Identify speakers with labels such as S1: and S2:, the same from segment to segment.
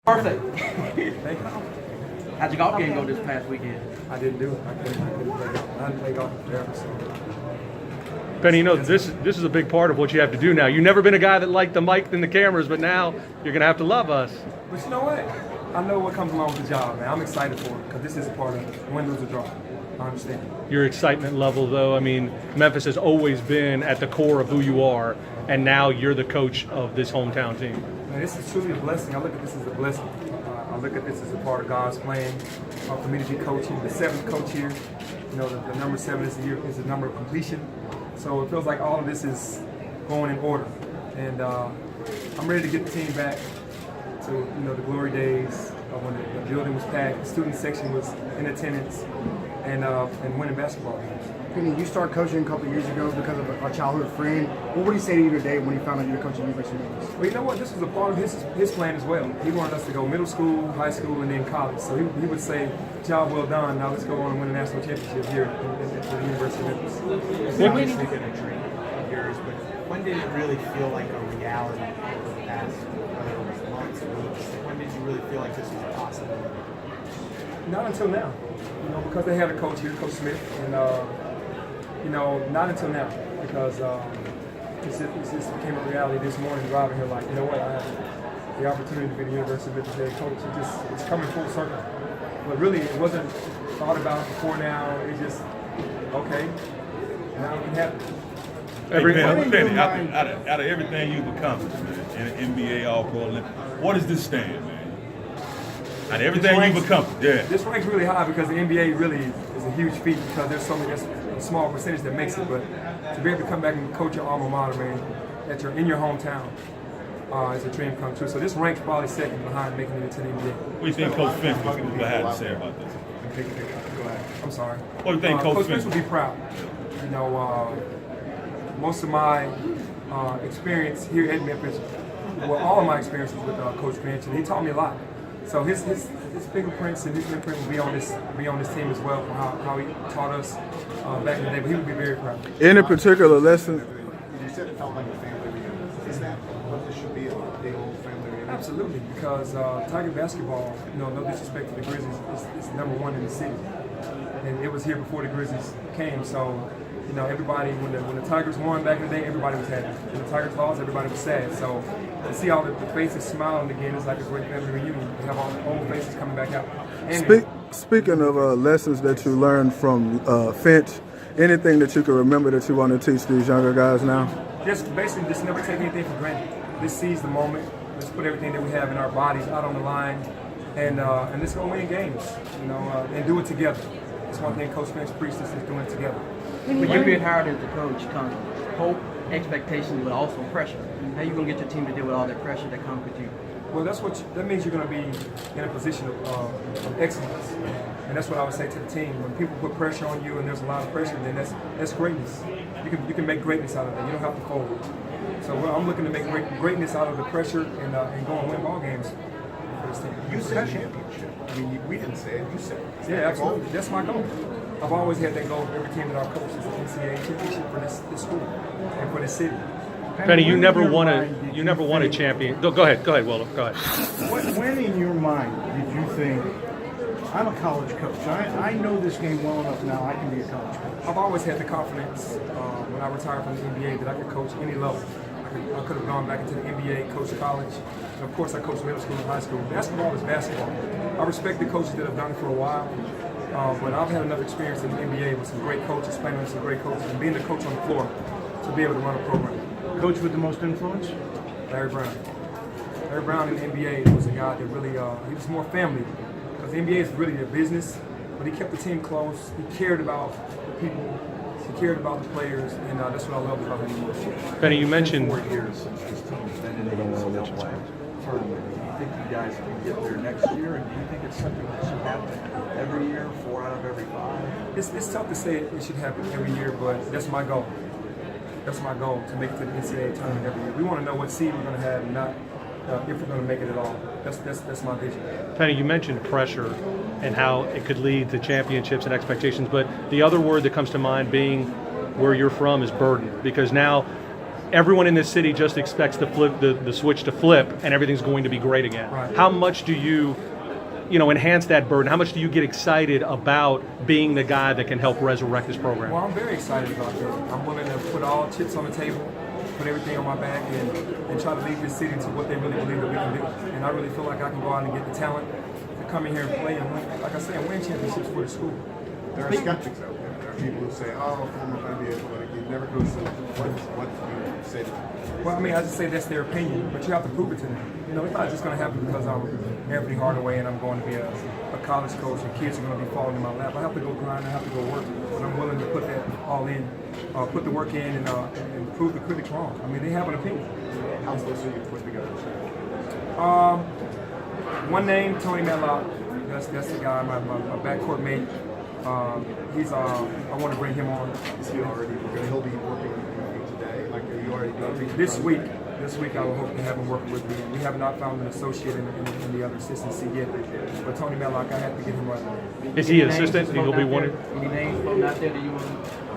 S1: Perfect.
S2: Thank you.
S1: How'd your golf game go this past weekend?
S2: I didn't do it. I hadn't played golf forever, so.
S3: Penny, you know, this is a big part of what you have to do now. You've never been a guy that liked the mic and the cameras, but now you're going to have to love us.
S2: But you know what? I know what comes along with the job, man. I'm excited for it because this is a part of it. Win, lose, or draw. I understand.
S3: Your excitement level, though, I mean, Memphis has always been at the core of who you are, and now you're the coach of this hometown team.
S2: Man, this is truly a blessing. I look at this as a blessing. I look at this as a part of God's plan for me to be coaching. The seventh coach here. You know, the number 7 is the number of completion. So it feels like all of this is going in order. And I'm ready to get the team back to, you know, the glory days of when the building was packed, the student section was in attendance, and winning basketball games.
S4: Penny, you started coaching a couple of years ago because of a childhood friend. What would he say to you today when he found out you were coaching University of Memphis?
S2: Well, you know what? This was a part of his plan as well. He wanted us to go middle school, high school, and then college. So he would say, job well done, now let's go on and win a national championship here at the University of Memphis.
S5: It's obviously been a dream of yours, but when did it really feel like a reality over the past, whether it was months, weeks? When did you really feel like this was a possibility?
S2: Not until now. You know, because they had a coach here, Coach Smith, and you know, not until now, because it just became a reality this morning driving here. Like, you know what, I have the opportunity to be the University of Memphis head coach. It's coming full circle. But really, it wasn't thought about before now. It just okay. Now it can happen.
S6: Penny, out of everything you've accomplished, man, in the NBA, All-Pro, Olympic, what does this stand, man? Out of everything you've accomplished, yeah.
S2: This ranks really high because the NBA really is a huge feat because there's a small percentage that makes it. But to be able to come back and coach your alma mater, man, that you're in your hometown, is a dream come true. So this ranks probably second behind making it into the NBA.
S6: What do you think Coach Finch would have to say about this?
S2: Go ahead. I'm sorry.
S6: What do you think Coach
S2: Finch would be proud? You know, most of my experience here at Memphis, well, all of my experiences with Coach Finch, and he taught me a lot. So his fingerprints and his imprint will be on this team as well for how he taught us back in the day. But he would be very proud.
S7: Any particular lesson?
S4: You said it felt like a family reunion. Is that what this should be, a big old family reunion?
S2: Absolutely, because Tiger basketball, you know, no disrespect to the Grizzlies, is number 1 in the city, and it was here before the Grizzlies came. So, you know, everybody when the Tigers won back in the day, everybody was happy. When the Tigers lost, everybody was sad. So to see all the faces smiling again is like a great family reunion. To have all the old faces coming back out. And
S7: Speaking of lessons that you learned from Finch, anything that you can remember that you want to teach these younger guys now?
S2: just never take anything for granted. Just seize the moment. Let's put everything that we have in our bodies out on the line, and let's go win games. You know, and do it together. That's one thing Coach Finch preached us, is doing it together.
S1: When you're being hired as the coach, comes hope, expectations, but also pressure. How you gonna get your team to deal with all that pressure that comes with you?
S2: Well, that means you're going to be in a position of excellence, and that's what I would say to the team. When people put pressure on you, and there's a lot of pressure, then that's greatness. You can make greatness out of it. You don't have to fold. So I'm looking to make greatness out of the pressure and go and win ball games for this team.
S4: You said championship. I mean, we didn't say it. You said it.
S2: Yeah, absolutely. That's my goal. I've always had that goal for every team that I've coached is the NCAA championship for this school and for this city.
S3: Penny, you never won a champion. Go ahead, Willow. Go ahead.
S4: When in your mind did you think, I'm a college coach, I know this game well enough now, I can be a college coach?
S2: I've always had the confidence when I retired from the NBA that I could coach any level. I could have gone back into the NBA, coached college, and of course I coached middle school and high school. Basketball is basketball. I respect the coaches that have done it for a while, but I've had enough experience in the NBA with some great coaches, playing with some great coaches, and being the coach on the floor to be able to run a program.
S4: Coach with the most influence?
S2: Larry Brown. Larry Brown in the NBA was a guy that really, he was more family, because the NBA is really a business, but he kept the team close. He cared about the people, he cared about the players, and that's what I loved about him.
S3: Penny, you mentioned
S8: 4 years since this team's been in the NCAA tournament. Do you think you guys can get there next year, and do you think it's something that should happen every year, 4 out of every 5?
S2: It's tough to say it should happen every year, but that's my goal. That's my goal, to make it to the NCAA tournament every year. We want to know what seed we're going to have, and not if we're going to make it at all. That's my vision.
S3: Penny, you mentioned pressure and how it could lead to championships and expectations, but the other word that comes to mind being where you're from is burden, because now everyone in this city just expects the switch to flip and everything's going to be great again.
S2: Right.
S3: How much do you enhance that burden? How much do you get excited about being the guy that can help resurrect this program?
S2: Well, I'm very excited about this. I'm willing to put all chips on the table, put everything on my back, and try to lead this city to what they really believe that we can do. And I really feel like I can go out and get the talent to come in here and play and win, like I said, and win championships for the school.
S9: There are skeptics out there. There are people who say, "Oh, former NBA athletic, you never go to what do you say to them?"
S2: Well, I mean, I just say that's their opinion, but you have to prove it to them. You know, it's not just going to happen because I'm Anfernee Hardaway and I'm going to be a college coach and kids are going to be falling in my lap. I have to go grind, I have to go work, but I'm willing to put that all in, put the work in and prove the critics wrong. I mean, they have an opinion.
S9: How close are you to put together?
S2: One name, Tony Medlock. That's the guy, my backcourt mate. I want to bring him on.
S9: Is he already? He'll be working with you today. Like, are you already doing
S2: This week, I will hope to have him working with me. We have not found an associate in the other assistant seat yet. But Tony Medlock, I have to get him right.
S3: Is he an assistant? He'll be one.
S1: Any names floating out there that you want to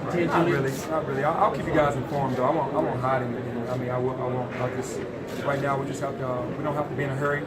S1: attend to?
S2: Not really. I'll keep you guys informed though. I won't hide anything. I mean, I won't. I'll just right now we just have to. We don't have to be in a hurry.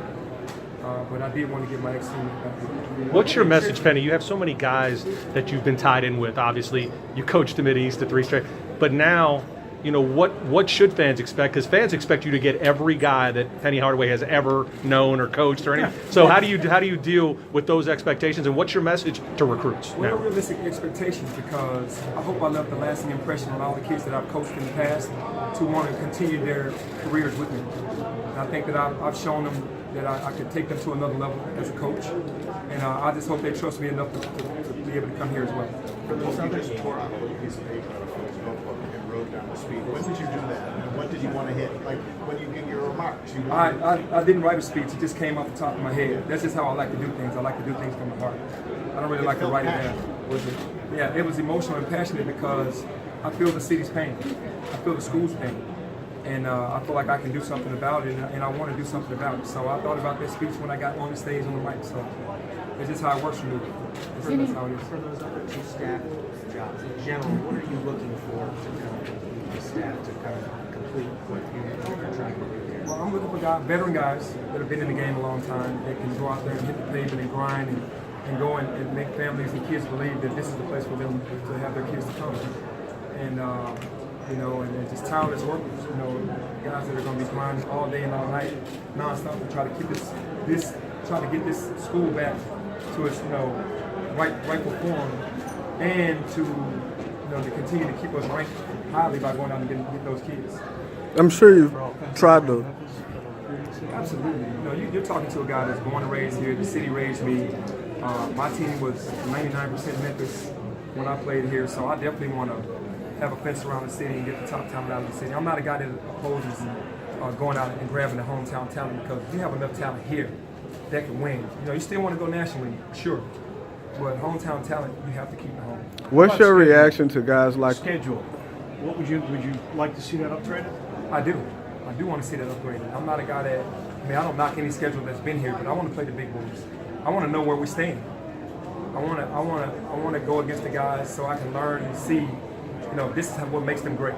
S2: But I did want to get my ex-team back.
S3: What's your message, Penny? You have so many guys that you've been tied in with. Obviously, you coached them at East to 3 straight. But now, what should fans expect? Because fans expect you to get every guy that Penny Hardaway has ever known or coached or anything. So how do you deal with those expectations? And what's your message to recruits?
S2: Well,
S3: now?
S2: realistic expectations, because I hope I left a lasting impression on all the kids that I've coached in the past to want to continue their careers with me. And I think that I've shown them that I could take them to another level as a coach, and I just hope they trust me enough to be able to come here as well.
S9: For those you just tore out a little piece of paper out of Phil's notebook and wrote down the speech. When did you do that? And what did you want to hit? Like when you give your remarks?
S2: I didn't write a speech. It just came off the top of my head. That's just how I like to do things. I like to do things from the heart. I don't really like to write it down. Yeah, it was emotional and passionate because I feel the city's pain. I feel the school's pain. And I feel like I can do something about it, and I want to do something about it. So I thought about that speech when I got on the stage on the mic. So it's just how it works for me. That's how it is.
S5: For those other two staff jobs in general, what are you looking for to kind of complete the staff to kind of complete what you're trying to do here?
S2: Well, I'm looking for veteran guys that have been in the game a long time, that can go out there and hit the pavement and grind and go and make families and kids believe that this is the place for them to have their kids to come. And and just tireless workers, guys that are going to be grinding all day and all night, nonstop, to try to keep try to get this school back to its, rightful form, and to continue to keep us ranked highly by going out and get those kids.
S7: I'm sure you've tried to.
S2: Absolutely. You're talking to a guy that's born and raised here. The city raised me. My team was 99% Memphis when I played here, so I definitely want to have a fence around the city and get the top talent out of the city. I'm not a guy that opposes going out and grabbing the hometown talent, because you have enough talent here that can win. You still want to go nationally, sure, but hometown talent, you have to keep it home.
S7: What's your reaction to guys like
S4: Schedule. Would you like to see that upgraded?
S2: I do want to see that upgraded. I'm not a guy that, I don't knock any schedule that's been here, but I want to play the big boys. I want to know where we stand. I want to go against the guys so I can learn and see, this is what makes them great.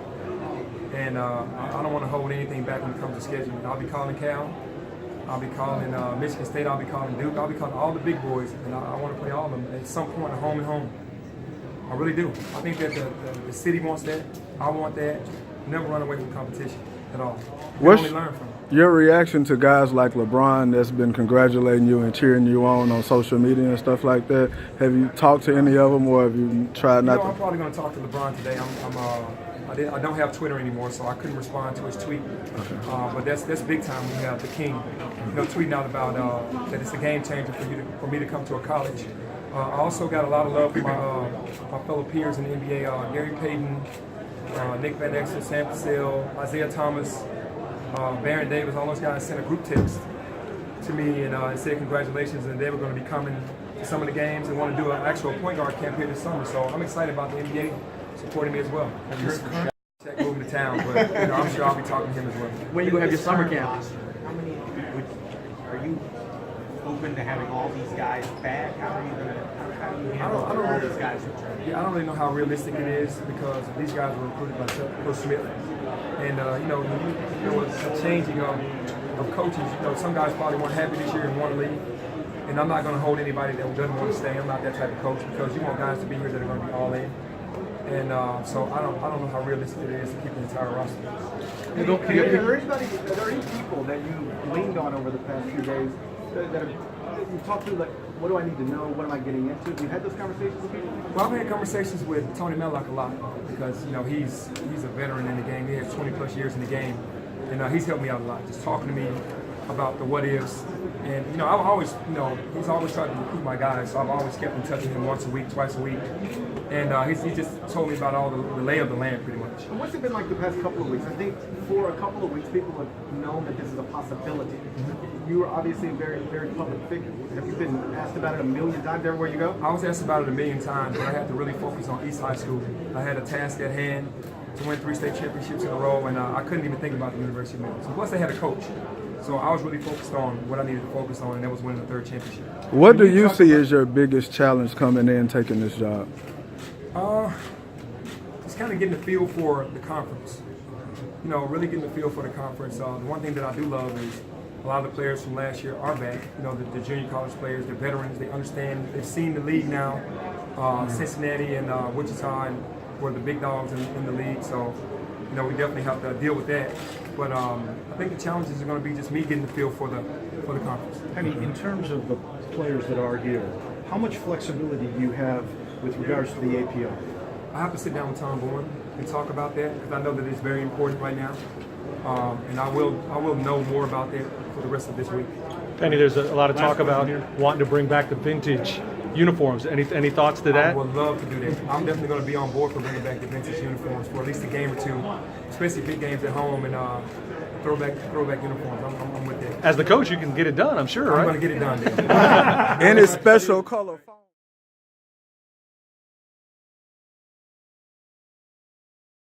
S2: And I don't want to hold anything back when it comes to scheduling. I'll be calling Cal. I'll be calling Michigan State. I'll be calling Duke. I'll be calling all the big boys, and I want to play all of them at some point, home and home. I really do. I think that the city wants that. I want that. Never run away from competition at all.
S7: What's
S2: only learn from it.
S7: your reaction to guys like LeBron that's been congratulating you and cheering you on social media and stuff like that? Have you talked to any of them, or have you tried not to?
S2: I'm probably going to talk to LeBron today. I don't have Twitter anymore, so I couldn't respond to his tweet. But that's big time when you have the king, tweeting out about that it's a game changer for me to come to a college. I also got a lot of love from my fellow peers in the NBA, Gary Payton, Nick Van Exel, Sam Cassell, Isaiah Thomas, Baron Davis. All those guys sent a group text to me and said congratulations, and they were going to be coming to some of the games and want to do an actual point guard camp here this summer. So I'm excited about the NBA supporting me as well. Check moving to town, but I'm sure I'll be talking to him as well.
S1: When you have your summer camp?
S5: How many are you open to having all these guys back? How do you handle all these guys returning?
S2: Yeah, I don't really know how realistic it is, because these guys were recruited by Coach Smith. And it's a changing of coaches. Some guys probably weren't happy this year and want to leave. And I'm not going to hold anybody that doesn't want to stay. I'm not that type of coach because you want guys to be here that are going to be all in. And so I don't know how realistic it is to keep the entire roster.
S10: Are there any people that you leaned on over the past few days that you talked to, like, what do I need to know? What am I getting into? Have you had those conversations with people?
S2: Well, I've had conversations with Tony Mellock a lot because he's a veteran in the game. He has 20 plus years in the game, and he's helped me out a lot. Just talking to me about the what ifs, and I've always he's always tried to recruit my guys, so I've always kept in touch with him once a week, twice a week, and he just told me about all the lay of the land pretty much.
S10: And what's it been like the past couple of weeks? I think for a couple of weeks people have known that this is a possibility. You are obviously a very, very public figure. Have you been asked about it a million times everywhere you go?
S2: I was asked about it a million times, but I had to really focus on East High School. I had a task at hand to win 3 state championships in a row, and I couldn't even think about the University of Memphis. Plus, they had a coach. So I was really focused on what I needed to focus on, and that was winning the 3rd championship.
S7: What do you see as your biggest challenge coming in taking this job?
S2: Just kind of getting a feel for the conference. Really getting a feel for the conference. The one thing that I do love is a lot of the players from last year are back. The junior college players, the veterans, they understand, they've seen the league now. Cincinnati and Wichita were the big dogs in the league, so we definitely have to deal with that. But I think the challenges are going to be just me getting the feel for the conference.
S4: In terms of the players that are here, how much flexibility do you have with regards to the APO?
S2: I have to sit down with Tom Bourne and talk about that because I know that it's very important right now, and I will know more about that for the rest of this week.
S3: Penny, there's a lot of talk about wanting to bring back the vintage uniforms. Any thoughts to that?
S2: I would love to do that. I'm definitely going to be on board for bringing back the vintage uniforms for at least a game or two, especially big games at home, and throwback uniforms. I'm with that.
S3: As the coach, you can get it done, I'm sure, right?
S2: I'm going to get it done.
S7: Any special color?